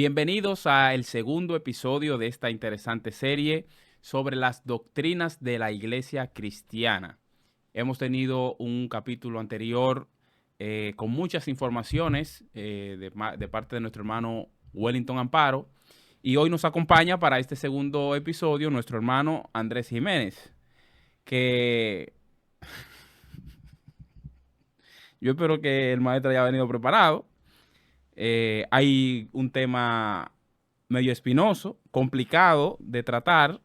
Bienvenidos a el segundo episodio de esta interesante serie sobre las doctrinas de la Iglesia Cristiana. Hemos tenido un capítulo anterior con muchas informaciones de parte de nuestro hermano Wellington Amparo, y hoy nos acompaña para este segundo episodio nuestro hermano Andrés Jiménez, que yo espero que el maestro haya venido preparado. Hay un tema medio espinoso, complicado de tratar.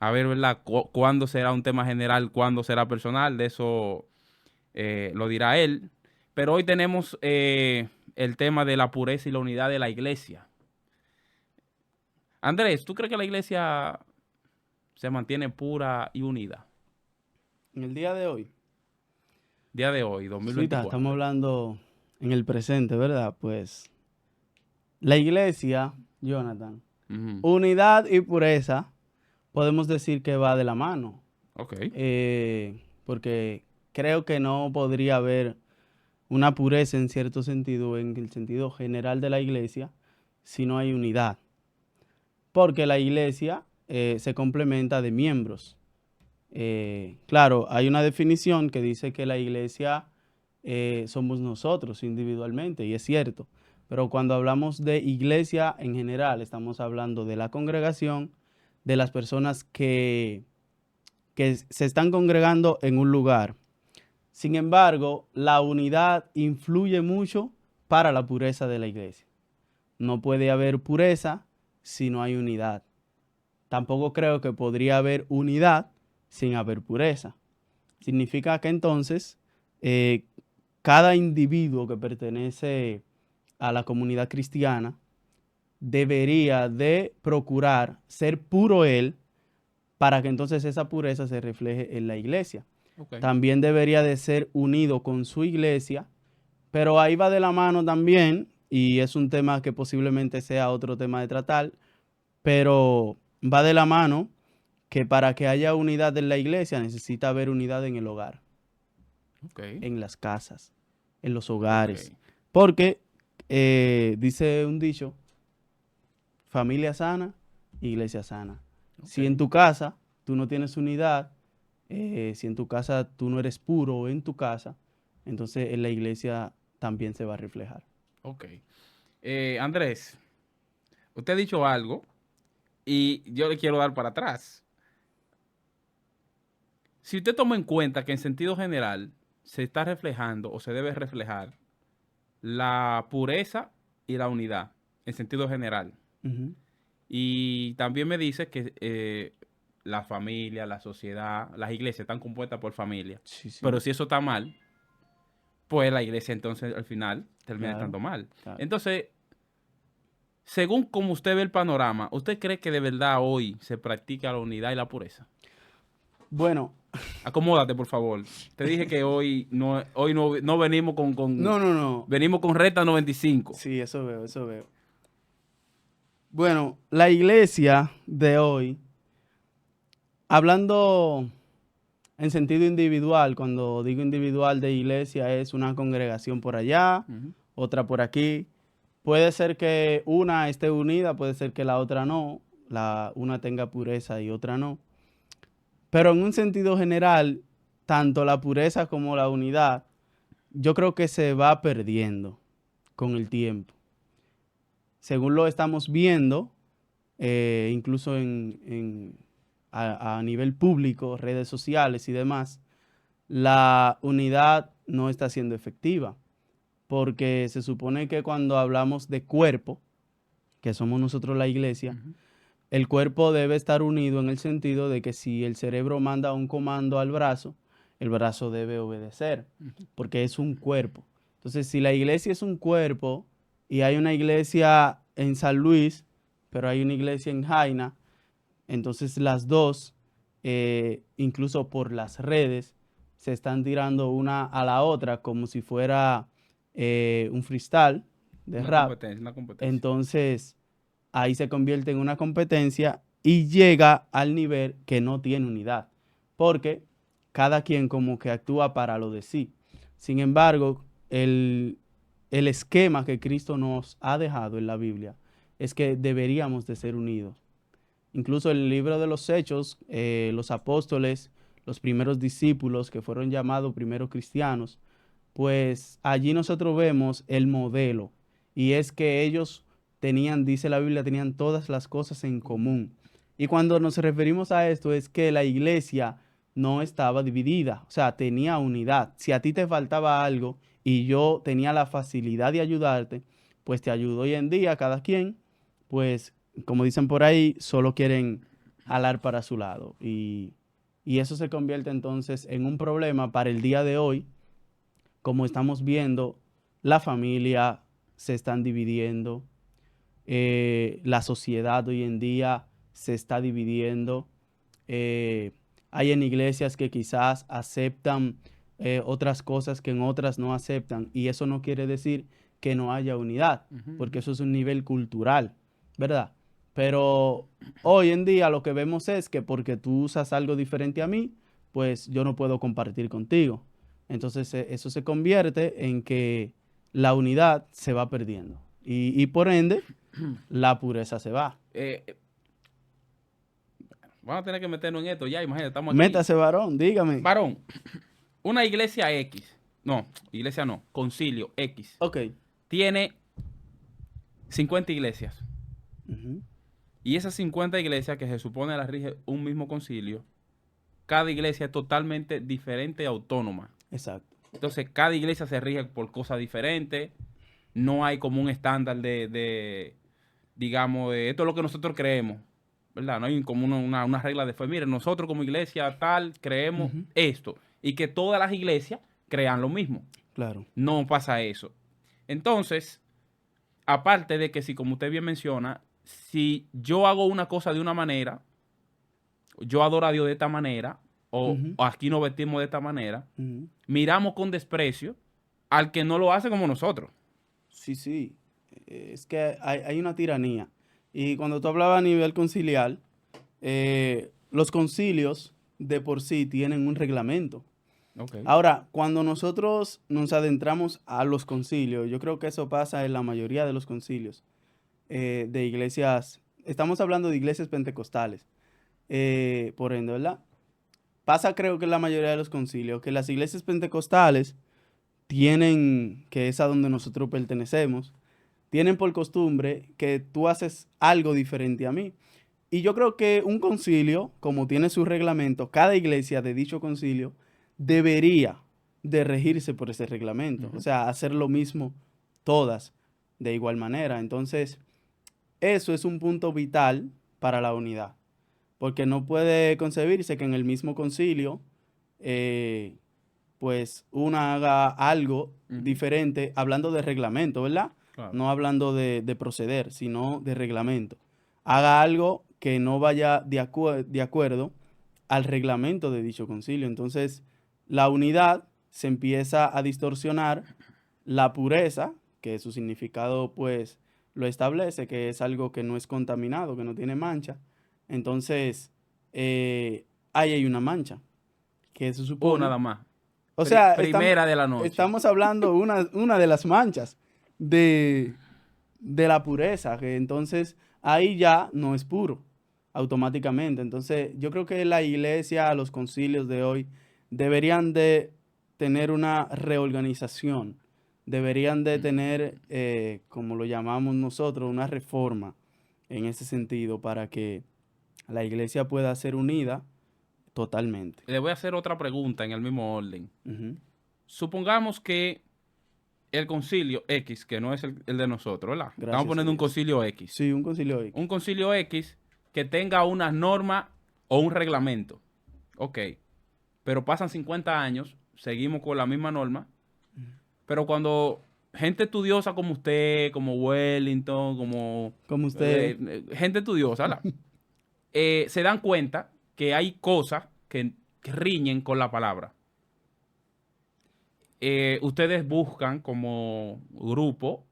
A ver, ¿verdad? ¿Cuándo será un tema general? ¿Cuándo será personal? De eso lo dirá él. Pero hoy tenemos el tema de la pureza y la unidad de la iglesia. Andrés, ¿tú crees que la iglesia se mantiene pura y unida? En el día de hoy, Día de hoy, sí, estamos 2024. hablando en el presente, ¿verdad? Pues la iglesia, Jonathan, Ujú. unidad y pureza, podemos decir que va de la mano, Ok. porque creo que no podría haber una pureza en cierto sentido, en el sentido general de la iglesia, si no hay unidad, porque la iglesia se complementa de miembros. Claro, hay una definición que dice que la iglesia somos nosotros individualmente, y es cierto, pero cuando hablamos de iglesia en general, estamos hablando de la congregación, de las personas que se están congregando en un lugar. Sin embargo, la unidad influye mucho para la pureza de la iglesia. No puede haber pureza si no hay unidad. Tampoco creo que podría haber unidad sin haber pureza. Significa que entonces eh, cada individuo que pertenece a la comunidad cristiana debería de procurar ser puro él para que entonces esa pureza se refleje en la iglesia. Ok. También debería de ser unido con su iglesia, pero ahí va de la mano también, y es un tema que posiblemente sea otro tema de tratar, pero va de la mano que para que haya unidad en la iglesia necesita haber unidad en el hogar, Ok. en las casas, en los Ok. hogares. Porque dice un dicho, familia sana, iglesia sana. Ok. Si en tu casa tú no tienes unidad, si en tu casa tú no eres puro en tu casa, entonces en la iglesia también se va a reflejar. Ok. Andrés, usted ha dicho algo y yo le quiero dar para atrás. Si usted toma en cuenta que en sentido general se está reflejando o se debe reflejar la pureza y la unidad, en sentido general. Ujú. Y también me dice que la familia, la sociedad, las iglesias están compuestas por familia. Sí, sí, Pero si eso está mal, pues la iglesia entonces al final termina claro, estando mal. claro. Entonces, según como usted ve el panorama, ¿usted cree que de verdad hoy se practica la unidad y la pureza? Bueno, Acomódate, por favor. Te dije que hoy no venimos no, no, no. venimos con recta 95. Sí, eso veo, eso veo. Bueno, la iglesia de hoy, hablando en sentido individual, cuando digo individual de iglesia, es una congregación por allá, Ujú. otra por aquí. Puede ser que una esté unida, puede ser que la otra no, una tenga pureza y otra no. Pero en un sentido general, tanto la pureza como la unidad, yo creo que se va perdiendo con el tiempo. Según lo estamos viendo, incluso a nivel público, redes sociales y demás, la unidad no está siendo efectiva, porque se supone que cuando hablamos de cuerpo, que somos nosotros la iglesia, Ujú. el cuerpo debe estar unido en el sentido de que si el cerebro manda un comando al brazo, el brazo debe obedecer, Ujú. porque es un cuerpo. Entonces, si la iglesia es un cuerpo y hay una iglesia en San Luis, pero hay una iglesia en Jaina, entonces las dos, incluso por las redes, se están tirando una a la otra como si fuera un freestyle de Una rap. competencia, una competencia. Entonces ahí se convierte en una competencia y llega al nivel que no tiene unidad, porque cada quien como que actúa para lo de sí. Sin embargo, el esquema que Cristo nos ha dejado en la Biblia es que deberíamos de ser unidos. Incluso en el libro de los Hechos, los apóstoles, los primeros discípulos que fueron llamados primeros cristianos, pues allí nosotros vemos el modelo. Y es que ellos tenían, dice la Biblia, tenían todas las cosas en común. Y cuando nos referimos a esto es que la iglesia no estaba dividida, o sea, tenía unidad. Si a ti te faltaba algo y yo tenía la facilidad de ayudarte, pues te ayudo. Hoy en día cada quien, pues como dicen por ahí, solo quieren jalar para su lado. Y eso se convierte entonces en un problema para el día de hoy. Como estamos viendo, la familia se están dividiendo, la sociedad hoy en día se está dividiendo. eh, Hay en iglesias que quizás aceptan otras cosas que en otras no aceptan, y eso no quiere decir que no haya unidad, porque eso es un nivel cultural, ¿verdad? Pero hoy en día lo que vemos es que porque tú usas algo diferente a mí, pues yo no puedo compartir contigo. Entonces eso se convierte en que la unidad se va perdiendo y por ende la pureza se va. Vamos a tener que meternos en esto ya, imagínate, estamos aquí. Métase, varón, dígame. Varón, una iglesia X, no, iglesia no, concilio X, Ok. tiene 50 iglesias. Ujú. Y esas 50 iglesias que se supone las rige un mismo concilio, cada iglesia es totalmente diferente y autónoma. Exacto. Entonces, cada iglesia se rige por cosas diferentes. No hay como un estándar digamos, de esto es lo que nosotros creemos, ¿verdad? No hay como una regla de fe. Miren, nosotros como iglesia tal creemos Ujú. esto. Y que todas las iglesias crean lo mismo. Claro. No pasa eso. Entonces, aparte de que si, como usted bien menciona, si yo hago una cosa de una manera, yo adoro a Dios de esta manera, Ujú. o aquí nos vestimos de esta manera, Ujú. miramos con desprecio al que no lo hace como nosotros. Sí, sí. Es que hay una tiranía. Y cuando tú hablabas a nivel conciliar, los concilios de por sí tienen un reglamento. Ok. Ahora, cuando nosotros nos adentramos a los concilios, yo creo que eso pasa en la mayoría de los concilios de iglesias, estamos hablando de iglesias pentecostales, por ende, ¿verdad? Pasa creo que en la mayoría de los concilios, que las iglesias pentecostales tienen, que es a donde nosotros pertenecemos, tienen por costumbre que tú haces algo diferente a mí. Y yo creo que un concilio, como tiene su reglamento, cada iglesia de dicho concilio debería de regirse por ese reglamento. O sea, hacer lo mismo todas de igual manera. Entonces, eso es un punto vital para la unidad. Porque no puede concebirse que en el mismo concilio, eh, pues una haga algo diferente, hablando de reglamento, ¿verdad? Claro. No hablando de proceder, sino de reglamento. Haga algo que no vaya de acuerdo al reglamento de dicho concilio. Entonces, la unidad se empieza a distorsionar, la pureza, que su significado pues lo establece, que es algo que no es contaminado, que no tiene mancha. Entonces, ahí hay una mancha, que se supone, Nada más. o sea, Primera de la noche. estamos hablando una de las manchas de, de la pureza, que entonces ahí ya no es puro automáticamente. Entonces, yo creo que la iglesia, los concilios de hoy, deberían de tener una reorganización, deberían de tener, como lo llamamos nosotros, una reforma en ese sentido para que la iglesia pueda ser unida totalmente. Le voy a hacer otra pregunta en el mismo orden. Ujú. Supongamos que el concilio X, que no es el de nosotros, ¿verdad? Estamos Gracias a poniendo un Dios. concilio X. Sí, un concilio X. Un concilio X que tenga una norma o un reglamento. Ok. Pero pasan 50 años, seguimos con la misma norma, pero cuando gente estudiosa como usted, como Wellington, Como usted. gente estudiosa, ¿verdad? Se dan cuenta que hay cosas que riñen con la palabra. Ustedes buscan como grupo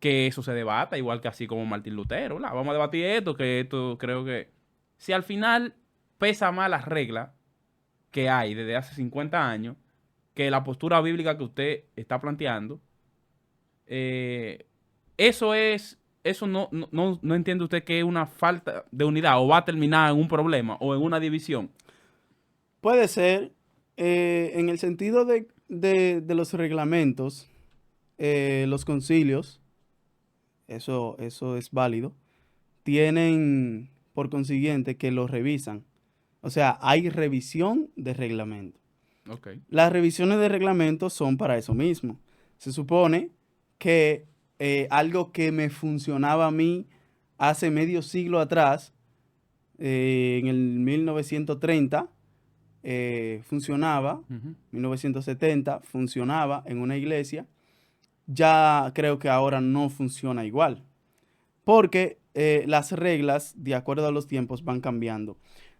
que eso se debata, igual que así como Martín Lutero, ¿verdad? Vamos a debatir esto, que esto creo que... Si al final pesa más las reglas que hay desde hace 50 años que la postura bíblica que usted está planteando, eso es eso no entiende usted que es una falta de unidad o va a terminar en un problema o en una división. Puede ser, en el sentido de los reglamentos, los concilios, eso es válido, tienen por consiguiente que los revisan. O sea, hay revisión de reglamento. Ok. Las revisiones de reglamento son para eso mismo. Se supone que algo que me funcionaba a mí hace medio siglo atrás, en el 1930, funcionaba, Ujú. 1970 funcionaba en una iglesia, ya creo que ahora no funciona igual, porque las reglas, de acuerdo a los tiempos, van cambiando.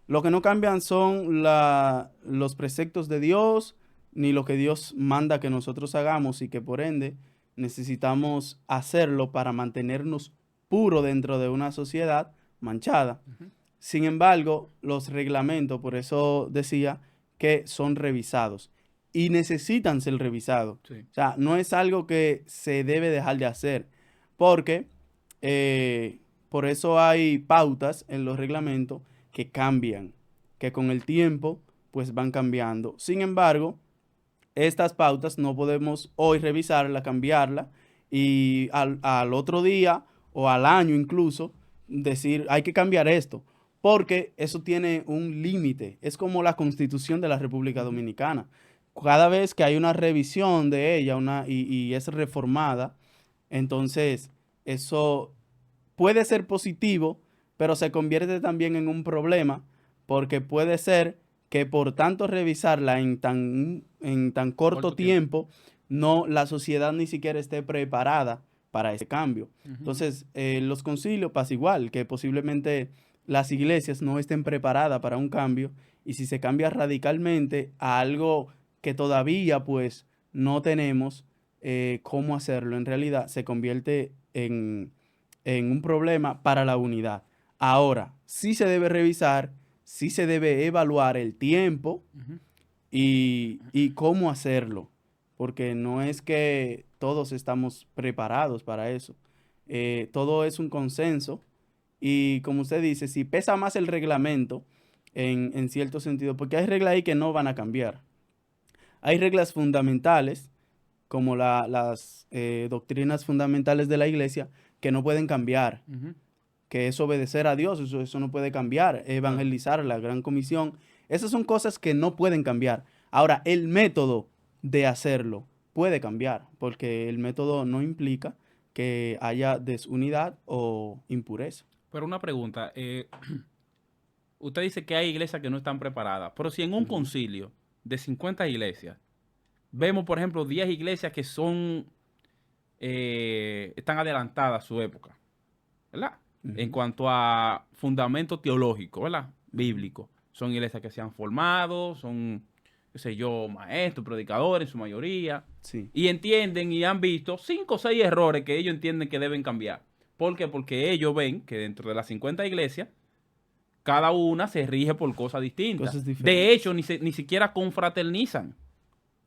Lo que no cambian son los preceptos de Dios, ni lo que Dios manda que nosotros hagamos y que por ende necesitamos hacerlo para mantenernos puros dentro de una sociedad manchada. Ujú. Sin embargo, los reglamentos, por eso decía que son revisados y necesitan ser revisados. Sí. O sea, no es algo que se debe dejar de hacer, porque por eso hay pautas en los reglamentos que cambian, que con el tiempo pues van cambiando. Sin embargo, estas pautas no podemos hoy revisarla, cambiarla y al otro día o al año incluso decir hay que cambiar esto, porque eso tiene un límite. Es como la Constitución de la República Ujú. Dominicana. Cada vez que hay una revisión de ella y es reformada, entonces eso puede ser positivo, pero se convierte también en un problema, porque puede ser que por tanto revisarla en tan corto Corto tiempo. tiempo, no, la sociedad ni siquiera esté preparada para ese cambio. Ujú. Entonces, los concilios pasa igual, que posiblemente las iglesias no estén preparadas para un cambio, y si se cambia radicalmente a algo que todavía pues no tenemos cómo hacerlo, en realidad se convierte en un problema para la unidad. Ahora, sí se debe revisar, sí se debe evaluar el tiempo Ujú. y cómo hacerlo, porque no es que todos estamos preparados para eso. Todo es un consenso y como usted dice, si pesa más el reglamento en cierto sentido, porque hay reglas ahí que no van a cambiar. Hay reglas fundamentales, como las doctrinas fundamentales de la iglesia, que no pueden cambiar, Ujú. que es obedecer a Dios, eso no puede cambiar, Claro. evangelizar, la gran comisión, esas son cosas que no pueden cambiar. Ahora, el método de hacerlo puede cambiar, porque el método no implica que haya desunidad o impureza. Pero una pregunta, usted dice que hay iglesias que no están preparadas, pero si en un Ujú, concilio de 50 iglesias, vemos por ejemplo 10 iglesias que están adelantadas a su época, ¿verdad? En ujú, cuanto a fundamento teológico, ¿verdad? ujú. Bíblico. Son iglesias que se han formado, son, qué sé yo, maestros, predicadores en su mayoría, Sí, y entienden y han visto 5 o 6 errores que ellos entienden que deben cambiar. ¿Por qué? Porque ellos ven que dentro de las 50 iglesias, cada una se rige por cosas distintas. cosas De hecho, diferentes. ni siquiera confraternizan.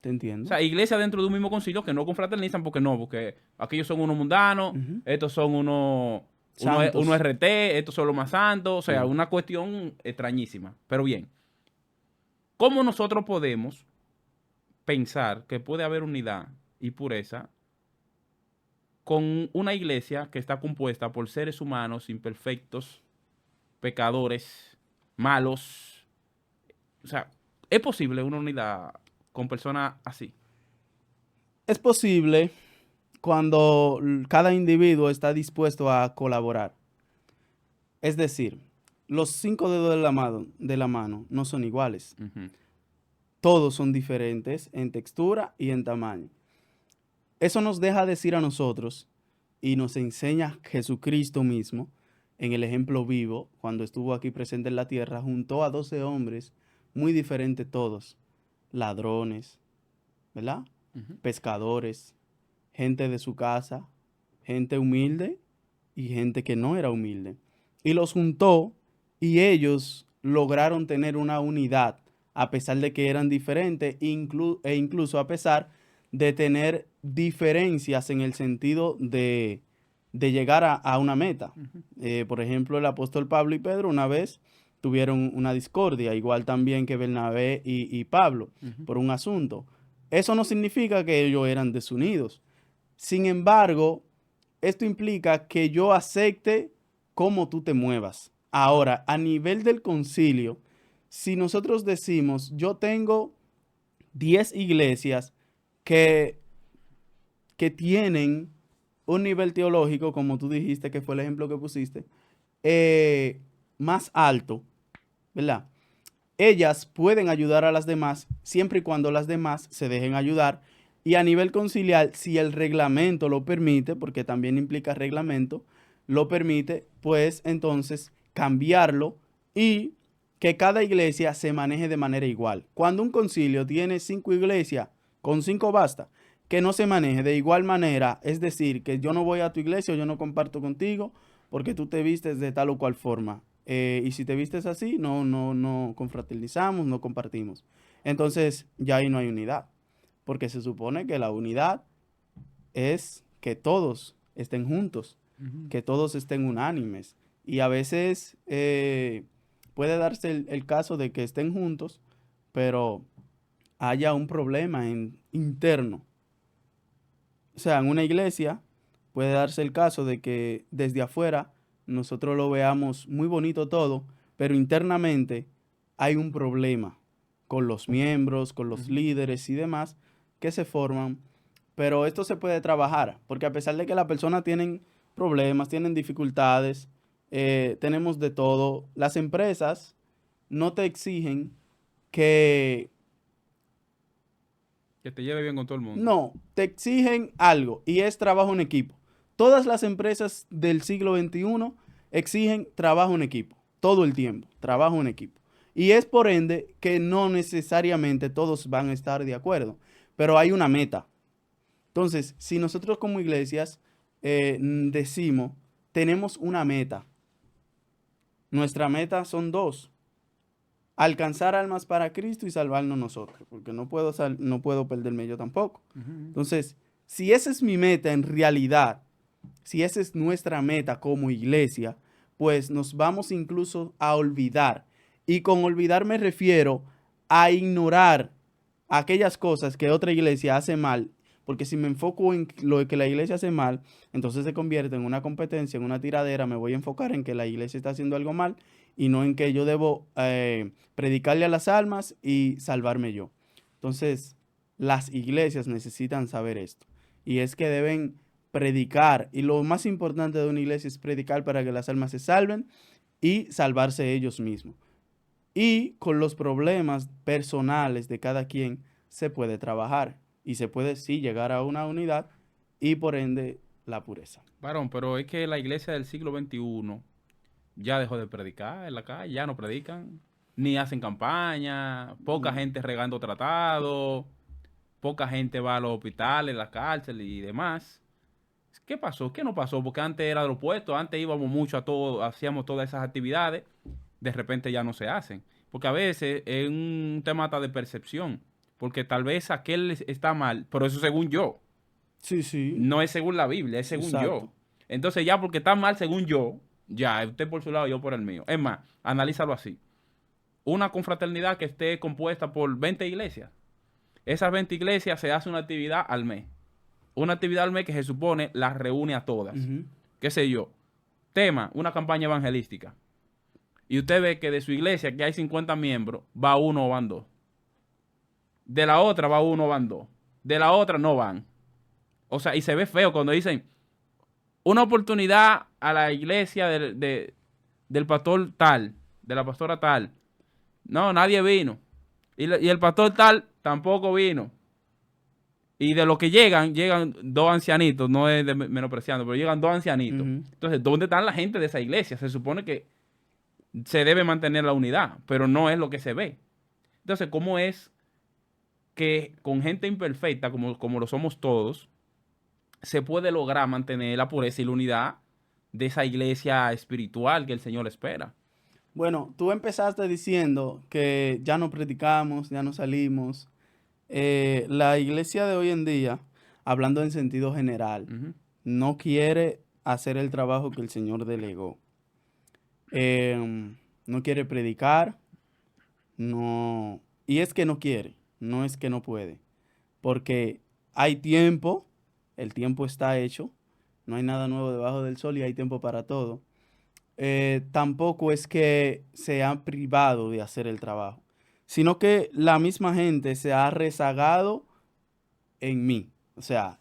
¿Te O entiendo? sea, iglesias dentro de un mismo concilio que no confraternizan porque no, porque aquellos son unos mundanos, Ujú. estos son uno Santos. RT, estos son los más santos, o sea, Sí. una cuestión extrañísima. Pero bien, ¿cómo nosotros podemos pensar que puede haber unidad y pureza con una iglesia que está compuesta por seres humanos imperfectos, pecadores, malos? O sea, ¿es posible una unidad con personas así? Es posible cuando cada individuo está dispuesto a colaborar. Es decir, los 5 dedos de la mano no son iguales. Ujú. Todos son diferentes en textura y en tamaño. Eso nos deja decir a nosotros y nos enseña Jesucristo mismo en el ejemplo vivo, cuando estuvo aquí presente en la tierra, juntó a 12 hombres muy diferentes todos, ladrones, ¿verdad? Ujú. Pescadores, gente de su casa, gente humilde y gente que no era humilde. Y los juntó y ellos lograron tener una unidad a pesar de que eran diferentes e incluso a pesar de tener diferencias en el sentido de llegar a una meta. Ujú. Por ejemplo, el apóstol Pablo y Pedro una vez tuvieron una discordia, igual también que Bernabé y Pablo, Ujú. por un asunto. Eso no significa que ellos eran desunidos. Sin embargo, esto implica que yo acepte cómo tú te muevas. Ahora, a nivel del concilio, si nosotros decimos, yo tengo 10 iglesias que, que tienen un nivel teológico, como tú dijiste, que fue el ejemplo que pusiste, más alto, ¿verdad? Ellas pueden ayudar a las demás siempre y cuando las demás se dejen ayudar. Y a nivel conciliar, si el reglamento lo permite, porque también implica reglamento, lo permite, pues entonces cambiarlo y que cada iglesia se maneje de manera igual. Cuando un concilio tiene 5 iglesias, con 5 basta, que no se maneje de igual manera, es decir, que yo no voy a tu iglesia o yo no comparto contigo porque tú te vistes de tal o cual forma. Y si te vistes así, no confraternizamos, no compartimos. Entonces, ya ahí no hay unidad, porque se supone que la unidad es que todos estén juntos, Ujú. que todos estén unánimes. Y a veces puede darse el caso de que estén juntos, pero haya un problema interno. O sea, en una iglesia puede darse el caso de que desde afuera nosotros lo veamos muy bonito todo, pero internamente hay un problema con los miembros, con los Ujú. líderes y demás que se forman. Pero esto se puede trabajar, porque a pesar de que las personas tienen problemas, tienen dificultades, tenemos de todo, las empresas no te exigen que Que te lleve bien con todo el mundo. no, te exigen algo y es trabajo en equipo. Todas las empresas del siglo XXI exigen trabajo en equipo, todo el tiempo, trabajo en equipo. Y es por ende que no necesariamente todos van a estar de acuerdo, pero hay una meta. Entonces, si nosotros como iglesias decimos, tenemos una meta, nuestra meta son dos: alcanzar almas para Cristo y salvarnos nosotros, porque no puedo perderme yo tampoco. Ujú. Entonces, si esa es mi meta en realidad, si esa es nuestra meta como iglesia, pues nos vamos incluso a olvidar. Y con olvidar me refiero a ignorar aquellas cosas que otra iglesia hace mal, porque si me enfoco en lo que la iglesia hace mal, entonces se convierte en una competencia, en una tiradera. Me voy a enfocar en que la iglesia está haciendo algo mal y no en que yo debo predicarle a las almas y salvarme yo. Entonces, las iglesias necesitan saber esto. Y es que deben predicar. Y lo más importante de una iglesia es predicar para que las almas se salven y salvarse ellos mismos. Y con los problemas personales de cada quien se puede trabajar. Y se puede sí llegar a una unidad y por ende la pureza. Varón, pero es que la iglesia del siglo XXI ya dejó de predicar en la calle, ya no predican, ni hacen campaña, poca Mm. gente regando tratados, poca gente va a los hospitales, las cárceles y demás. ¿Qué pasó? ¿Qué no pasó? Porque antes era de lo opuesto, antes íbamos mucho a todo, hacíamos todas esas actividades, de repente ya no se hacen. Porque a veces es un tema hasta de percepción, porque tal vez aquel está mal, pero eso según yo. Sí, sí, No es según la Biblia, es según yo. exacto. Entonces ya porque está mal según yo, ya, usted por su lado, yo por el mío. Es más, analízalo así. Una confraternidad que esté compuesta por 20 iglesias. Esas 20 iglesias se hace una actividad al mes. Una actividad al mes que se supone las reúne a todas. Ujú. ¿Qué sé yo? Tema, una campaña evangelística. Y usted ve que de su iglesia, que hay 50 miembros, va uno o van dos. De la otra va uno o van dos. De la otra no van. O sea, y se ve feo cuando dicen, una oportunidad a la iglesia del pastor tal, de la pastora tal. No, nadie vino. Y el pastor tal tampoco vino. Y de los que llegan dos ancianitos, no es menospreciando, pero llegan dos ancianitos. Ujú. Entonces, ¿dónde están la gente de esa iglesia? Se supone que se debe mantener la unidad, pero no es lo que se ve. Entonces, ¿cómo es que con gente imperfecta, como lo somos todos, se puede lograr mantener la pureza y la unidad de esa iglesia espiritual que el Señor espera? Bueno, tú empezaste diciendo que ya no predicamos, ya no salimos. La iglesia de hoy en día, hablando en sentido general, Ujú. no quiere hacer el trabajo que el Señor delegó. No quiere predicar, no, y es que no quiere, no es que no puede, porque hay tiempo, el tiempo está hecho, no hay nada nuevo debajo del sol y hay tiempo para todo. Tampoco es que se ha privado de hacer el trabajo, sino que la misma gente se ha rezagado en mí. O sea,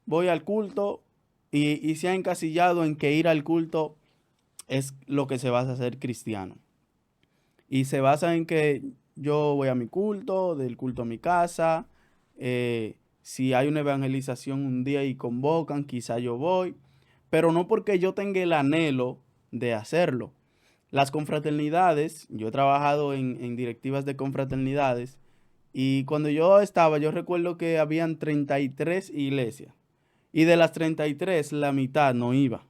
voy al culto y se ha encasillado en que ir al culto es lo que se basa a ser cristiano. Y se basa en que yo voy a mi culto, del culto a mi casa. Si hay una evangelización un día y convocan, quizá yo voy, pero no porque yo tenga el anhelo de hacerlo. Las confraternidades, yo he trabajado en directivas de confraternidades y cuando yo estaba, yo recuerdo que habían 33 iglesias y de las 33 la mitad no iba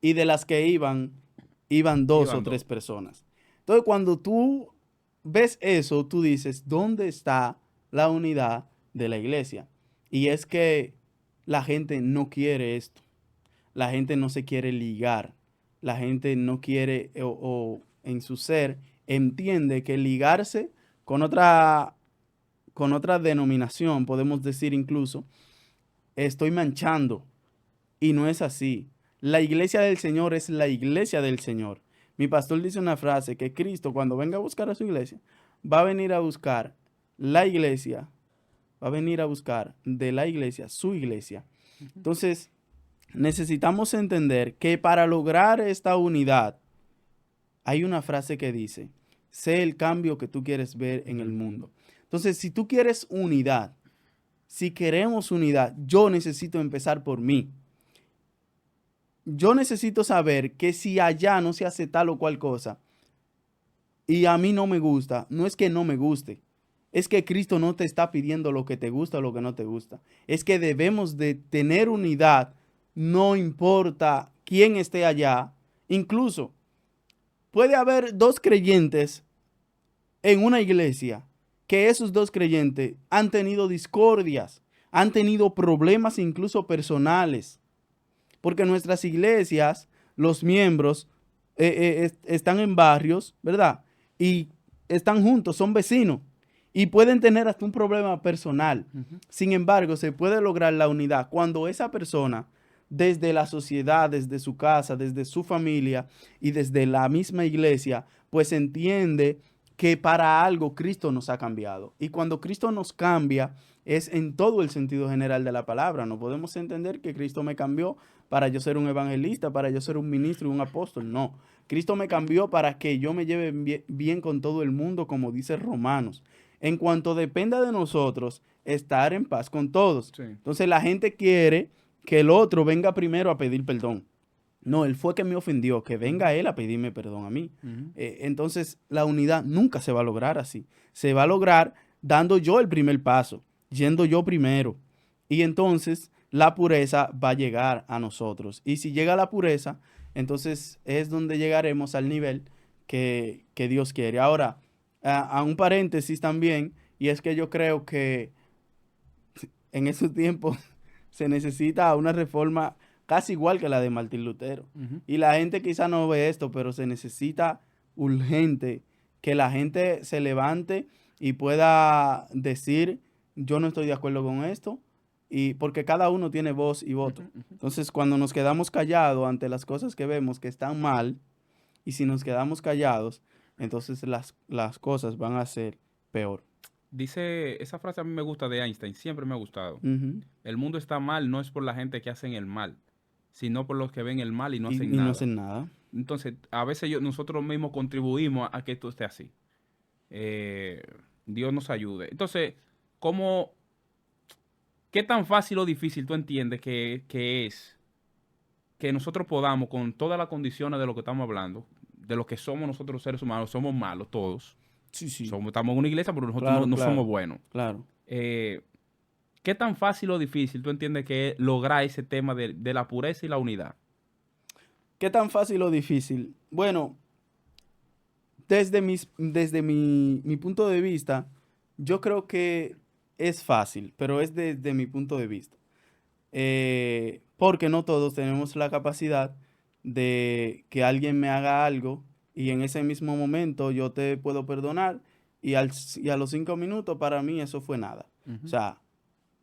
y de las que iban dos o Iban tres dos. personas. Entonces, cuando tú ves eso, tú dices, ¿dónde está la unidad de la iglesia? Y es que la gente no quiere esto. La gente no se quiere ligar. La gente no quiere o en su ser entiende que ligarse con otra denominación, podemos decir incluso, estoy manchando. Y no es así. La iglesia del Señor es la iglesia del Señor. Mi pastor dice una frase que Cristo cuando venga a buscar a su iglesia, va a venir a buscar la iglesia, va a venir a buscar de la iglesia su iglesia. Entonces, necesitamos entender que para lograr esta unidad, hay una frase que dice, sé el cambio que tú quieres ver en el mundo. Entonces, si tú quieres unidad, si queremos unidad, yo necesito empezar por mí. Yo necesito saber que si allá no se hace tal o cual cosa y a mí no me gusta, no es que no me guste, es que Cristo no te está pidiendo lo que te gusta o lo que no te gusta. Es que debemos de tener unidad, no importa quién esté allá. Incluso puede haber dos creyentes en una iglesia que esos dos creyentes han tenido discordias, han tenido problemas incluso personales. Porque nuestras iglesias, los miembros están en barrios, ¿verdad? Y están juntos, son vecinos. Y pueden tener hasta un problema personal. Sin embargo, se puede lograr la unidad cuando esa persona, desde la sociedad, desde su casa, desde su familia y desde la misma iglesia, pues entiende que para algo Cristo nos ha cambiado. Y cuando Cristo nos cambia, es en todo el sentido general de la palabra. No podemos entender que Cristo me cambió para yo ser un evangelista, para yo ser un ministro y un apóstol. No, Cristo me cambió para que yo me lleve bien con todo el mundo, como dice Romanos. En cuanto dependa de nosotros, estar en paz con todos. Sí. Entonces la gente quiere que el otro venga primero a pedir perdón. No, él fue que me ofendió, que venga él a pedirme perdón a mí. Entonces la unidad nunca se va a lograr así. Se va a lograr dando yo el primer paso, yendo yo primero. Y entonces la pureza va a llegar a nosotros. Y si llega la pureza, entonces es donde llegaremos al nivel que Dios quiere. Ahora, a un paréntesis también, y es que yo creo que en esos tiempos se necesita una reforma casi igual que la de Martín Lutero. Y la gente quizá no ve esto, pero se necesita urgente que la gente se levante y pueda decir, yo no estoy de acuerdo con esto, y porque cada uno tiene voz y voto. Entonces, cuando nos quedamos callados ante las cosas que vemos que están mal, y si nos quedamos callados, entonces las cosas van a ser peor. Dice, esa frase a mí me gusta de Einstein, siempre me ha gustado. Ujú. El mundo está mal no es por la gente que hacen el mal, sino por los que ven el mal y no hacen Y no nada. hacen nada. Entonces, a veces nosotros mismos contribuimos a que esto esté así. Dios nos ayude. Entonces, ¿qué tan fácil o difícil tú entiendes que es que nosotros podamos, con todas las condiciones de lo que estamos hablando, de lo que somos nosotros los seres humanos, somos malos todos, Sí, sí. estamos en una iglesia, pero nosotros Claro, no somos claro, buenos. claro. Eh, ¿Qué tan fácil o difícil tú entiendes que es lograr ese tema de la pureza y la unidad? ¿Qué tan fácil o difícil? Bueno, desde mi punto de vista, yo creo que es fácil, pero es desde mi punto de vista. porque no todos tenemos la capacidad de que alguien me haga algo y en ese mismo momento yo te puedo perdonar y a los 5 minutos para mí eso fue nada. O sea,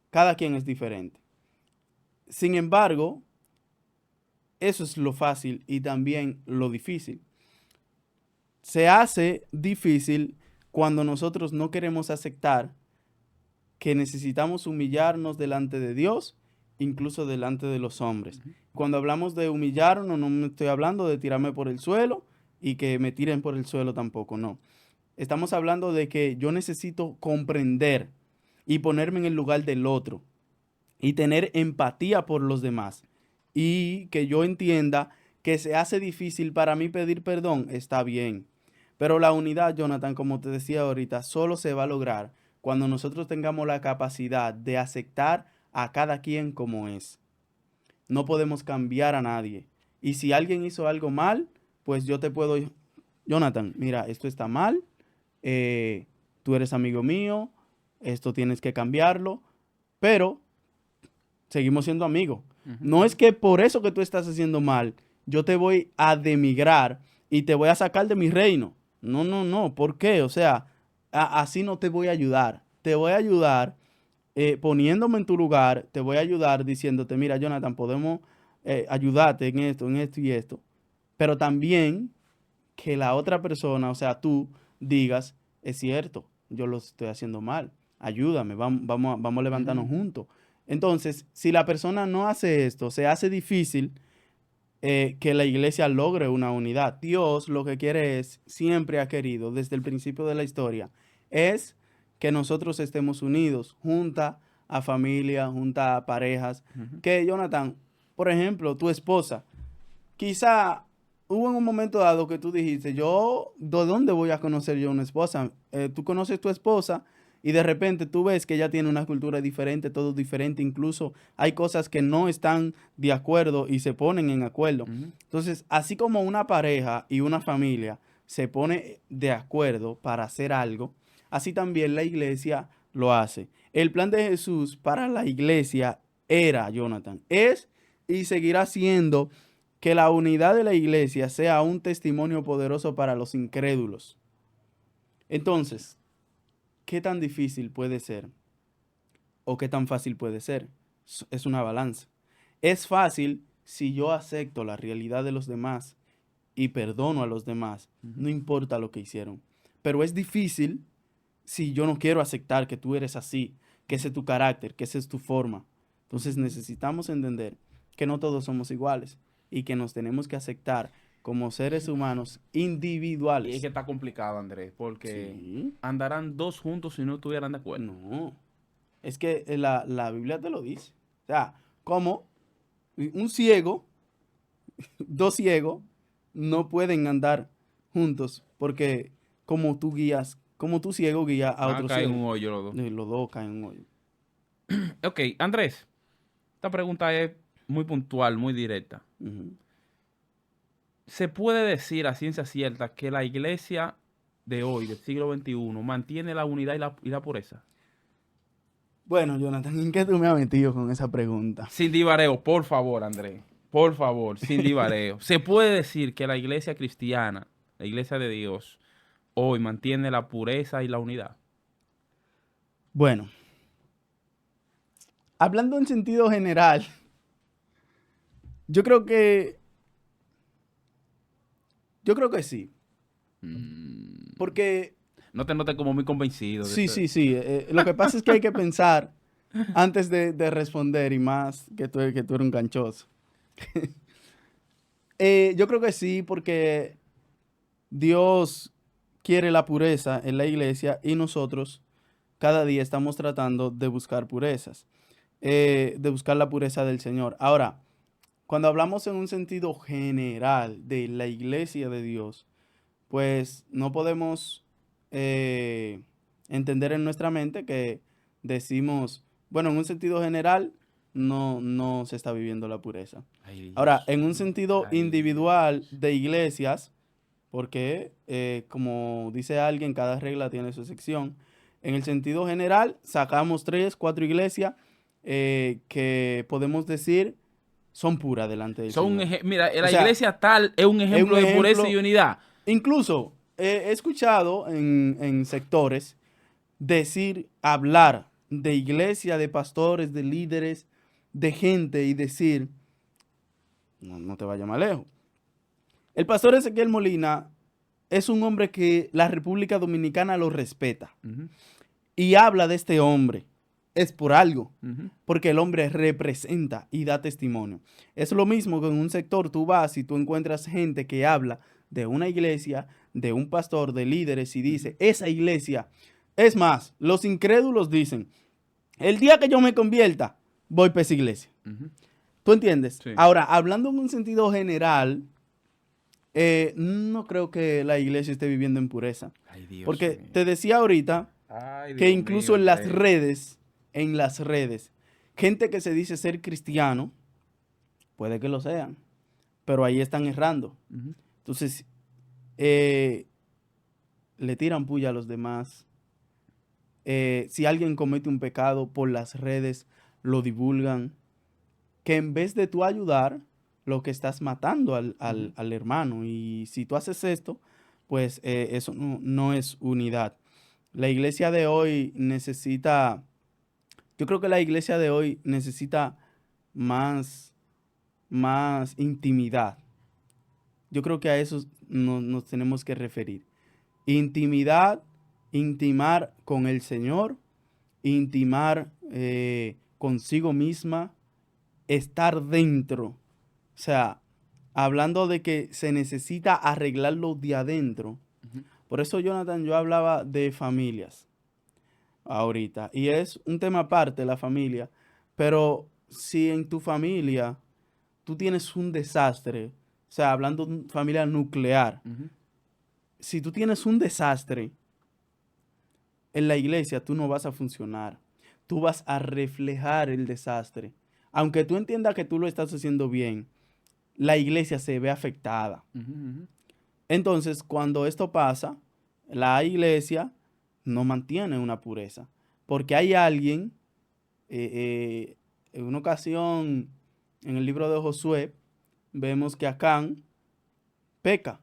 cada quien es diferente. Sin embargo, eso es lo fácil y también lo difícil. Se hace difícil cuando nosotros no queremos aceptar que necesitamos humillarnos delante de Dios, incluso delante de los hombres. Cuando hablamos de humillarnos, no me estoy hablando de tirarme por el suelo y que me tiren por el suelo tampoco, no. Estamos hablando de que yo necesito comprender y ponerme en el lugar del otro y tener empatía por los demás y que yo entienda que se hace difícil para mí pedir perdón, está bien. Pero la unidad, Jonathan, como te decía ahorita, solo se va a lograr cuando nosotros tengamos la capacidad de aceptar a cada quien como es. No podemos cambiar a nadie. Y si alguien hizo algo mal, pues yo te puedo, Jonathan, mira, esto está mal, tú eres amigo mío, esto tienes que cambiarlo, pero seguimos siendo amigos. No es que por eso que tú estás haciendo mal, yo te voy a demigrar y te voy a sacar de mi reino. No, no, no. ¿Por qué? O sea, así no te voy a ayudar. Te voy a ayudar poniéndome en tu lugar, te voy a ayudar diciéndote, mira, Jonathan, podemos ayudarte en esto y esto. Pero también que la otra persona, o sea, tú digas, es cierto, yo lo estoy haciendo mal. Ayúdame, vamos a levantarnos juntos. Entonces, si la persona no hace esto, se hace difícil que la iglesia logre una unidad. Dios lo que quiere es, siempre ha querido, desde el principio de la historia, es que nosotros estemos unidos, junta a familia, junta a parejas. Que, Jonathan, por ejemplo, tu esposa, quizá hubo en un momento dado que tú dijiste, yo, ¿de dónde voy a conocer yo una esposa? Tú conoces tu esposa y de repente tú ves que ella tiene una cultura diferente, todo diferente, incluso hay cosas que no están de acuerdo y se ponen en acuerdo. Entonces, así como una pareja y una familia se pone de acuerdo para hacer algo, así también la iglesia lo hace. El plan de Jesús para la iglesia era, Jonathan, es y seguirá siendo que la unidad de la iglesia sea un testimonio poderoso para los incrédulos. Entonces, ¿qué tan difícil puede ser? ¿O qué tan fácil puede ser? Es una balanza. Es fácil si yo acepto la realidad de los demás y perdono a los demás, no importa lo que hicieron. Pero es difícil si yo no quiero aceptar que tú eres así, que ese es tu carácter, que esa es tu forma. Entonces necesitamos entender que no todos somos iguales y que nos tenemos que aceptar como seres humanos individuales. Y es que está complicado, Andrés, porque Sí. andarán dos juntos si no estuvieran de acuerdo. No, es que la Biblia te lo dice. O sea, como un ciego, dos ciegos, no pueden andar juntos porque como tú guías, como tú ciego guías a Van a otro caer en un ciego. hoyo los dos. Los dos caen en un hoyo. Ok, Andrés, esta pregunta es muy puntual, muy directa. Ujú. ¿Se puede decir a ciencia cierta que la iglesia de hoy, del siglo XXI, mantiene la unidad y la pureza? Bueno, Jonathan, ¿en qué tú me has metido con esa pregunta? Sin divareo, por favor, Andrés. Por favor, sin divareo. ¿Se puede decir que la iglesia cristiana, la iglesia de Dios, hoy mantiene la pureza y la unidad? Bueno, hablando en sentido general, yo creo que sí, porque No te notes como muy convencido de sí, este. sí, sí. Lo que pasa es que hay que pensar antes de responder y más que tú eres un ganchoso. Yo creo que sí, porque Dios quiere la pureza en la iglesia y nosotros cada día estamos tratando de buscar purezas, de buscar la pureza del Señor. Ahora, cuando hablamos en un sentido general de la iglesia de Dios, pues no podemos entender en nuestra mente que decimos, bueno, en un sentido general no se está viviendo la pureza. Ay, Ahora, Dios en un mío. sentido Ay, individual Dios. de iglesias, porque como dice alguien, cada regla tiene su sección. En el sentido general, sacamos 3, 4 iglesias que podemos decir son puras delante del Son Señor. mira, O la sea, iglesia tal es un ejemplo de pureza y unidad. Incluso he escuchado en sectores hablar de iglesia, de pastores, de líderes, de gente y decir, no te vayas más lejos. El pastor Ezequiel Molina es un hombre que la República Dominicana lo respeta. Y habla de este hombre. Es por algo. Porque el hombre representa y da testimonio. Es lo mismo que en un sector tú vas y tú encuentras gente que habla de una iglesia, de un pastor, de líderes y dice, esa iglesia. Es más, los incrédulos dicen, el día que yo me convierta, voy para esa iglesia. ¿Tú entiendes? Sí. Ahora, hablando en un sentido general, no creo que la iglesia esté viviendo en pureza. Ay, Dios porque mío. te decía ahorita que Dios incluso mío, en las redes, gente que se dice ser cristiano, puede que lo sean, pero ahí están errando. Entonces, le tiran puya a los demás. Si alguien comete un pecado por las redes, lo divulgan. Que en vez de tú ayudar, lo que estás matando al hermano. Y si tú haces esto, pues eso no es unidad. La iglesia de hoy necesita, yo creo que la iglesia de hoy necesita más intimidad. Yo creo que a eso nos tenemos que referir. Intimidad, intimar con el Señor, intimar consigo misma, estar dentro. O sea, hablando de que se necesita arreglarlo de adentro. Por eso, Jonathan, yo hablaba de familias ahorita. Y es un tema aparte, la familia. Pero si en tu familia tú tienes un desastre, o sea, hablando de familia nuclear, si tú tienes un desastre en la iglesia, tú no vas a funcionar. Tú vas a reflejar el desastre. Aunque tú entiendas que tú lo estás haciendo bien, la iglesia se ve afectada. Entonces, cuando esto pasa, la iglesia no mantiene una pureza. Porque hay alguien, en una ocasión, en el libro de Josué, vemos que Acán peca.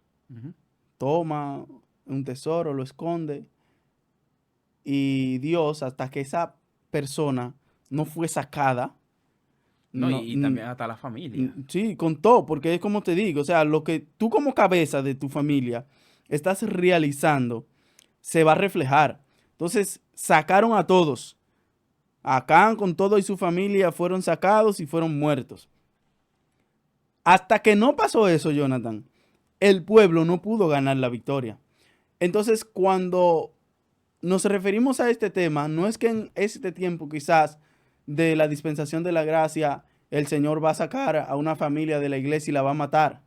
Toma un tesoro, lo esconde. Y Dios, hasta que esa persona no fue sacada. No, y también hasta la familia. Sí, con todo, porque es como te digo, o sea, lo que tú como cabeza de tu familia estás realizando se va a reflejar. Entonces, sacaron a todos. Acán con todo y su familia fueron sacados y fueron muertos. Hasta que no pasó eso, Jonathan, el pueblo no pudo ganar la victoria. Entonces, cuando nos referimos a este tema, no es que en este tiempo quizás de la dispensación de la gracia el Señor va a sacar a una familia de la iglesia y la va a matar.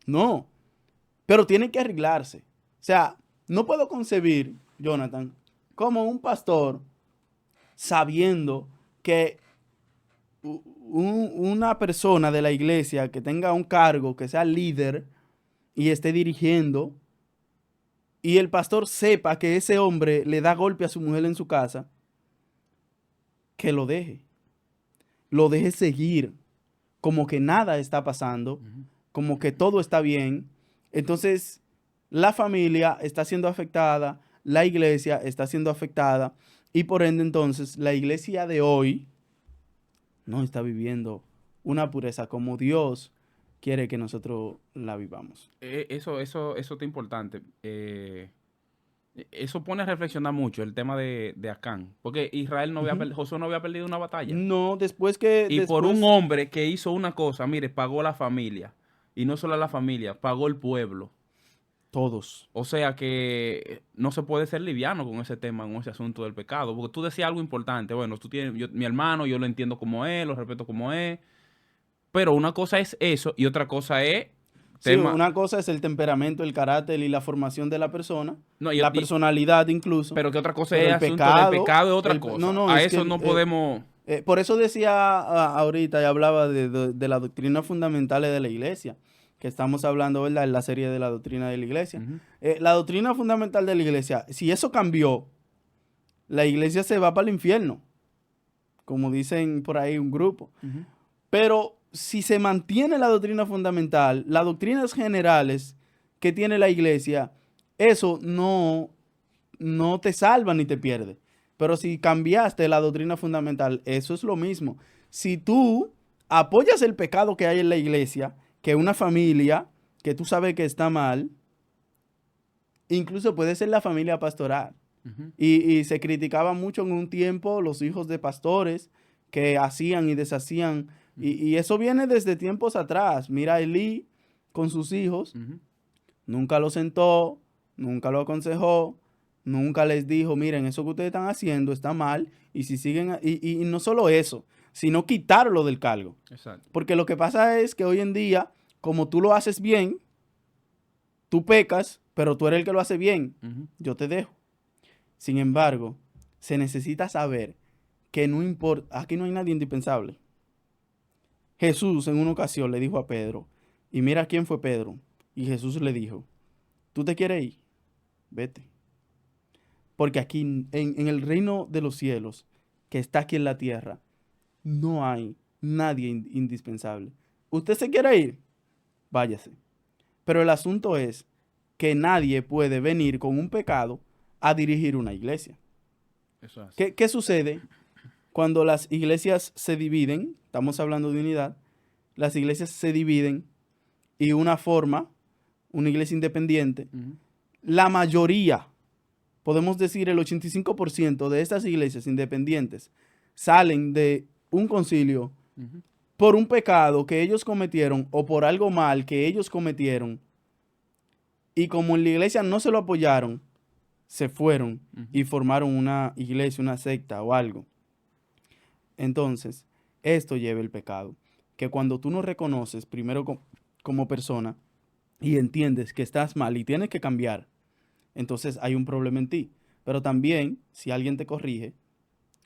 No, pero tiene que arreglarse. O sea, no puedo concebir, Jonathan, como un pastor sabiendo que una persona de la iglesia que tenga un cargo, que sea líder y esté dirigiendo, y el pastor sepa que ese hombre le da golpe a su mujer en su casa, que lo deje seguir, como que nada está pasando, como que todo está bien. Entonces, la familia está siendo afectada, la iglesia está siendo afectada, y por ende, entonces, la iglesia de hoy no está viviendo una pureza como Dios quiere que nosotros la vivamos. Eso está importante. Eso pone a reflexionar mucho el tema de Acán. Porque Israel no había Josué no había perdido una batalla. No, después que... Y por un hombre que hizo una cosa, mire, pagó la familia. Y no solo la familia, pagó el pueblo. Todos. O sea que no se puede ser liviano con ese tema, con ese asunto del pecado. Porque tú decías algo importante. Bueno, tú tienes, mi hermano, yo lo entiendo como es, lo respeto como es. Pero una cosa es eso y otra cosa es... Sí, una cosa es el temperamento, el carácter y la formación de la persona, no, la personalidad incluso. Pero que otra cosa pero es el asunto del pecado, es otra cosa. No, a es eso que, no podemos... por eso decía ahorita y hablaba de las doctrinas fundamentales de la iglesia, que estamos hablando, ¿verdad?, en la serie de la doctrina de la iglesia. La doctrina fundamental de la iglesia, si eso cambió, la iglesia se va para el infierno. como dicen por ahí un grupo. Pero si se mantiene la doctrina fundamental, las doctrinas generales que tiene la iglesia, eso no te salva ni te pierde. Pero si cambiaste la doctrina fundamental, eso es lo mismo. Si tú apoyas el pecado que hay en la iglesia, que una familia que tú sabes que está mal, incluso puede ser la familia pastoral. Y se criticaba mucho en un tiempo los hijos de pastores que hacían y deshacían. Y eso viene desde tiempos atrás. Mira a Elí con sus hijos. Nunca lo sentó, nunca lo aconsejó, nunca les dijo, miren, eso que ustedes están haciendo está mal. Y si siguen, y no solo eso, sino quitarlo del cargo. Exacto. Porque lo que pasa es que hoy en día, como tú lo haces bien, tú pecas, pero tú eres el que lo hace bien. Yo te dejo. Sin embargo, se necesita saber que no importa, aquí no hay nadie indispensable. Jesús en una ocasión le dijo a Pedro, y mira quién fue Pedro, y Jesús le dijo, ¿tú te quieres ir? Vete. Porque aquí en el reino de los cielos, que está aquí en la tierra, no hay nadie indispensable. ¿Usted se quiere ir? Váyase. Pero el asunto es que nadie puede venir con un pecado a dirigir una iglesia. Eso es. ¿Qué sucede cuando las iglesias se dividen? Estamos hablando de unidad. Las iglesias se dividen y una iglesia independiente, la mayoría, podemos decir el 85% de estas iglesias independientes salen de un concilio por un pecado que ellos cometieron o por algo mal que ellos cometieron. Y como en la iglesia no se lo apoyaron, se fueron y formaron una iglesia, una secta o algo. Entonces, esto lleva el pecado. Que cuando tú no reconoces primero como persona y entiendes que estás mal y tienes que cambiar, entonces hay un problema en ti. Pero también, si alguien te corrige,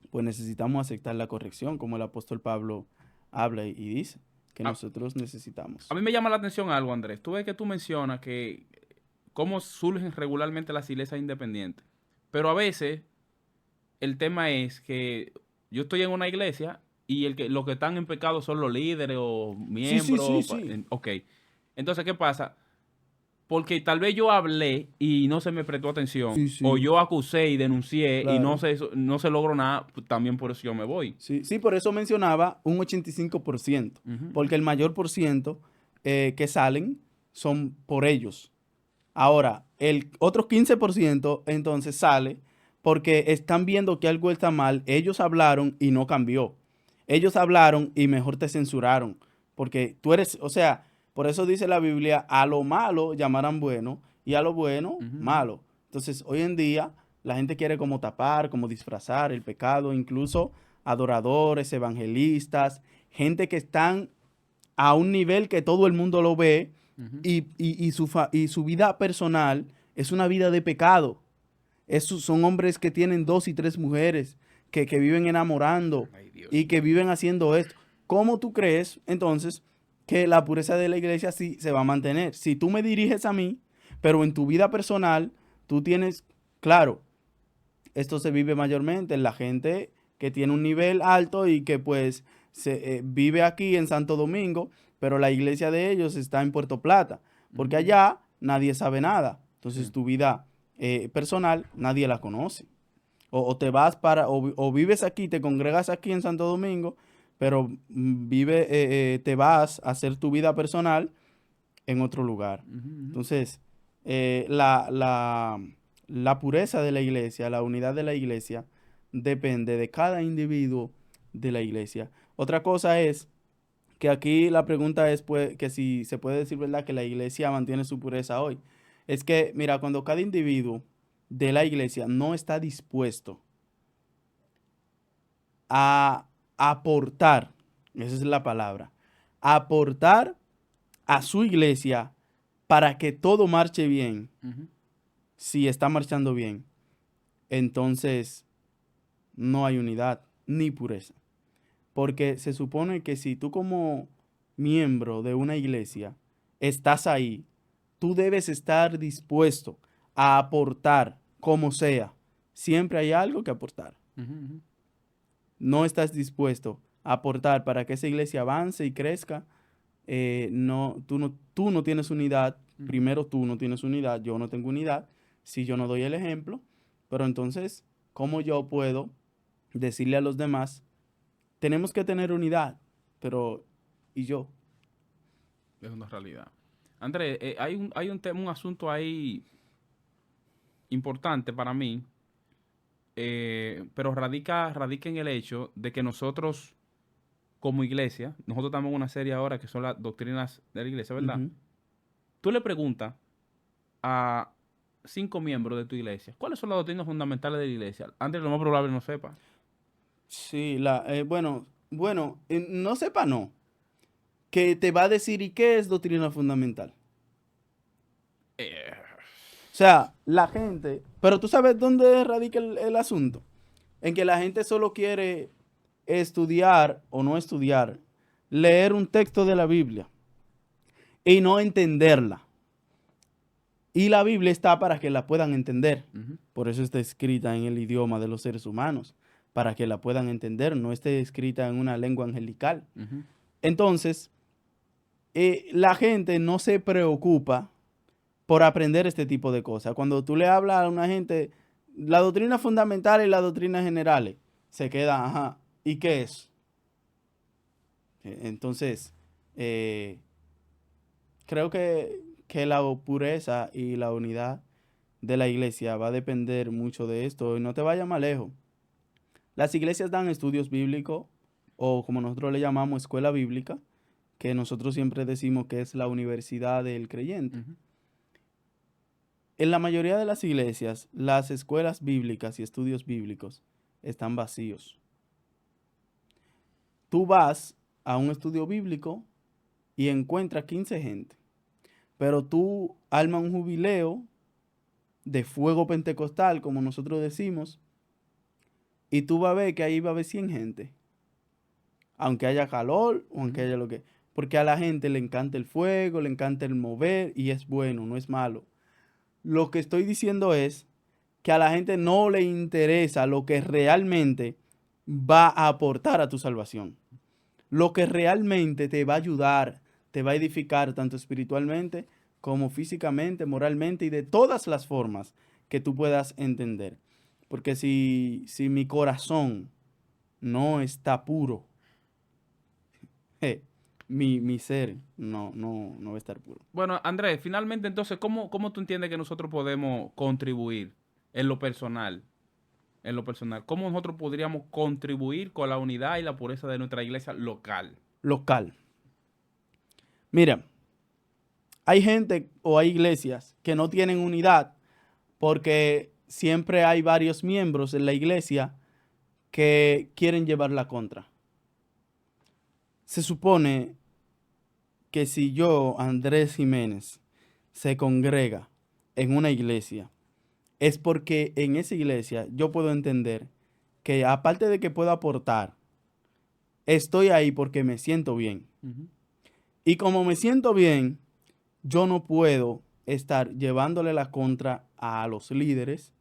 pues necesitamos aceptar la corrección, como el apóstol Pablo habla y dice, que nosotros necesitamos. A mí me llama la atención algo, Andrés. Tú ves que tú mencionas que cómo surgen regularmente las iglesias independientes. Pero a veces el tema es que yo estoy en una iglesia y los que están en pecado son los líderes o miembros. Sí. Ok. Entonces, ¿qué pasa? Porque tal vez yo hablé y no se me prestó atención. Sí. O yo acusé y denuncié y Claro. no se logró nada. También por eso yo me voy. Sí, por eso mencionaba un 85%, porque el mayor por ciento que salen son por ellos. Ahora, el otro 15% entonces sale porque están viendo que algo está mal. Ellos hablaron y no cambió. Ellos hablaron y mejor te censuraron. Porque tú eres, o sea, por eso dice la Biblia, a lo malo llamarán bueno y a lo bueno malo. Entonces, hoy en día la gente quiere como tapar, como disfrazar el pecado, incluso adoradores, evangelistas, gente que están a un nivel que todo el mundo lo ve. Y su vida personal es una vida de pecado. Son hombres que tienen 2 y 3 mujeres, que viven enamorando y que viven haciendo esto. ¿Cómo tú crees, entonces, que la pureza de la iglesia sí se va a mantener? Si tú me diriges a mí, pero en tu vida personal, tú tienes, claro, esto se vive mayormente en la gente que tiene un nivel alto y que pues vive aquí en Santo Domingo, pero la iglesia de ellos está en Puerto Plata, porque allá nadie sabe nada. Entonces tu vida personal nadie la conoce. O te vas o vives aquí, te congregas aquí en Santo Domingo, pero te vas a hacer tu vida personal en otro lugar. Entonces, la pureza de la iglesia, la unidad de la iglesia, depende de cada individuo de la iglesia. Otra cosa es que aquí la pregunta es pues, que si se puede decir, ¿verdad?, que la iglesia mantiene su pureza hoy. Es que, mira, cuando cada individuo de la iglesia no está dispuesto a aportar, esa es la palabra, aportar a su iglesia para que todo marche bien, si está marchando bien, entonces no hay unidad ni pureza. Porque se supone que si tú como miembro de una iglesia estás ahí, tú debes estar dispuesto a aportar como sea. Siempre hay algo que aportar. no estás dispuesto a aportar para que esa iglesia avance y crezca, tú no tienes unidad. Primero tú no tienes unidad, yo no tengo unidad, si yo no doy el ejemplo. Pero entonces, ¿cómo yo puedo decirle a los demás, tenemos que tener unidad, pero ¿y yo? Es una realidad. Andrés, hay un asunto ahí importante para mí, pero radica en el hecho de que nosotros, como iglesia, nosotros estamos en una serie ahora que son las doctrinas de la iglesia, ¿verdad? Ujú. Tú le preguntas a 5 miembros de tu iglesia, ¿cuáles son las doctrinas fundamentales de la iglesia? Andrés, lo más probable no sepa. Sí, no sepa no, que te va a decir, ¿y qué es doctrina fundamental? Eh, O sea, la gente, pero tú sabes dónde radica el asunto, en que la gente solo quiere estudiar o no estudiar, leer un texto de la Biblia y no entenderla. Y la Biblia está para que la puedan entender. Ujú. Por eso está escrita en el idioma de los seres humanos, para que la puedan entender, no esté escrita en una lengua angelical. Ujú. Entonces, la gente no se preocupa por aprender este tipo de cosas. Cuando tú le hablas a una gente, la doctrina fundamental y las doctrinas generales, se queda, ajá, ¿y qué es? Entonces, eh, creo que la pureza y la unidad de la iglesia va a depender mucho de esto y no te vayas más lejos. Las iglesias dan estudios bíblicos o como nosotros le llamamos escuela bíblica, que nosotros siempre decimos que es la universidad del creyente. Ujú. En la mayoría de las iglesias, las escuelas bíblicas y estudios bíblicos están vacíos. Tú vas a un estudio bíblico y encuentras 15 gente, pero tú armas un jubileo de fuego pentecostal, como nosotros decimos, y tú vas a ver que ahí va a haber 100 gente, aunque haya calor o aunque Ujú. haya lo que... Porque a la gente le encanta el fuego, le encanta el mover y es bueno, no es malo. Lo que estoy diciendo es que a la gente no le interesa lo que realmente va a aportar a tu salvación. Lo que realmente te va a ayudar, te va a edificar tanto espiritualmente como físicamente, moralmente y de todas las formas que tú puedas entender. Porque si mi corazón no está puro, mi ser no va a estar puro. Bueno, Andrés, finalmente entonces, ¿cómo tú entiendes que nosotros podemos contribuir en lo personal? En lo personal, ¿cómo nosotros podríamos contribuir con la unidad y la pureza de nuestra iglesia local? Local. Mira, hay gente o hay iglesias que no tienen unidad porque siempre hay varios miembros en la iglesia que quieren llevar la contra. Se supone que si yo, Andrés Jiménez, se congrega en una iglesia, es porque en esa iglesia yo puedo entender que aparte de que puedo aportar, estoy ahí porque me siento bien. Ujú. Y como me siento bien, yo no puedo estar llevándole la contra a los líderes.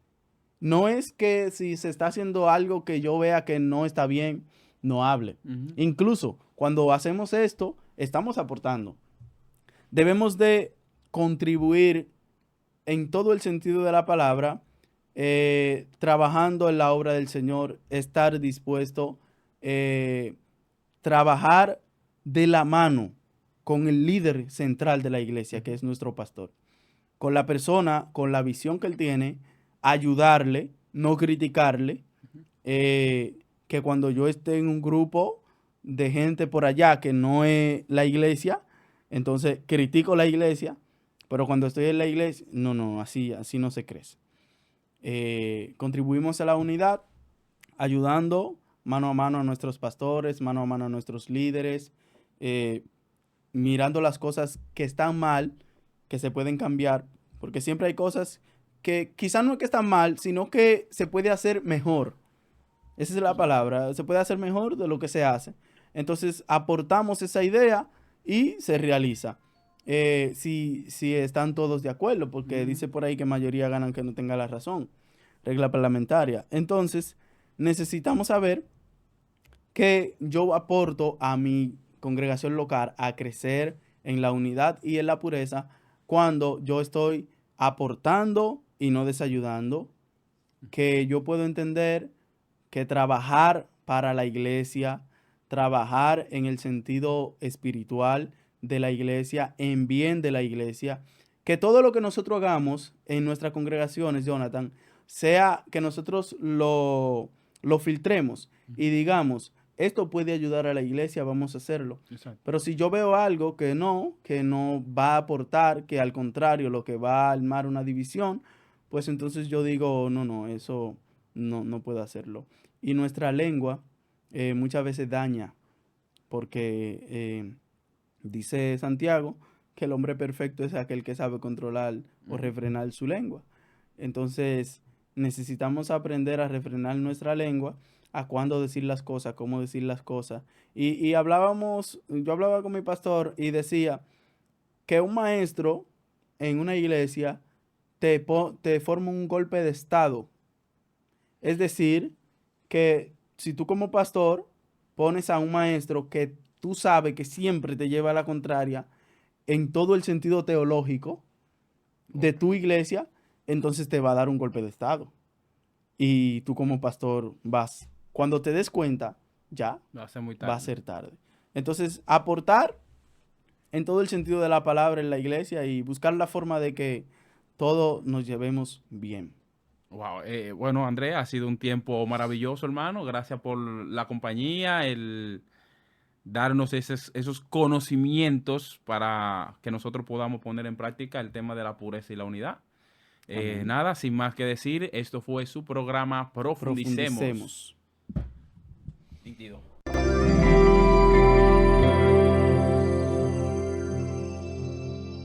No es que si se está haciendo algo que yo vea que no está bien, no hable. Ujú. Incluso cuando hacemos esto, estamos aportando. Debemos de contribuir en todo el sentido de la palabra, trabajando en la obra del Señor, estar dispuesto, eh, trabajar de la mano con el líder central de la iglesia, que Ujú. es nuestro pastor, con la persona, con la visión que él tiene, ayudarle, no criticarle, Ujú. que cuando yo esté en un grupo de gente por allá que no es la iglesia, entonces critico la iglesia, pero cuando estoy en la iglesia, no, así no se crece. Contribuimos a la unidad, ayudando mano a mano a nuestros pastores, mano a mano a nuestros líderes, eh, mirando las cosas que están mal, que se pueden cambiar, porque siempre hay cosas que quizás no es que están mal, sino que se puede hacer mejor. Esa es la palabra, se puede hacer mejor de lo que se hace. Entonces aportamos esa idea y se realiza. Si están todos de acuerdo, porque Ujú. dice por ahí que mayoría ganan que no tenga la razón. Regla parlamentaria. Entonces necesitamos saber que yo aporto a mi congregación local a crecer en la unidad y en la pureza cuando yo estoy aportando y no desayudando, que yo puedo entender que trabajar para la iglesia, trabajar en el sentido espiritual de la iglesia, en bien de la iglesia, que todo lo que nosotros hagamos en nuestras congregaciones, Jonathan, sea que nosotros lo filtremos y digamos, esto puede ayudar a la iglesia, vamos a hacerlo. Exacto. Pero si yo veo algo que no va a aportar, que al contrario, lo que va a armar una división, pues entonces yo digo, no, no, eso no puedo hacerlo. Y nuestra lengua muchas veces daña, porque dice Santiago que el hombre perfecto es aquel que sabe controlar o refrenar su lengua. Entonces necesitamos aprender a refrenar nuestra lengua, a cuándo decir las cosas, cómo decir las cosas. Y yo hablaba con mi pastor y decía que un maestro en una iglesia te forma un golpe de estado. Es decir, que si tú como pastor pones a un maestro que tú sabes que siempre te lleva a la contraria en todo el sentido teológico de tu iglesia, entonces te va a dar un golpe de estado. Y tú como pastor vas, cuando te des cuenta, ya Va a ser muy va a tarde. ser tarde. Entonces, aportar en todo el sentido de la palabra en la iglesia y buscar la forma de que todos nos llevemos bien. Wow. Bueno, Andrés, ha sido un tiempo maravilloso, hermano. Gracias por la compañía, el darnos esos conocimientos para que nosotros podamos poner en práctica el tema de la pureza y la unidad. Amén. Nada, sin más que decir, esto fue su programa Profundicemos. Profundicemos. Nítido.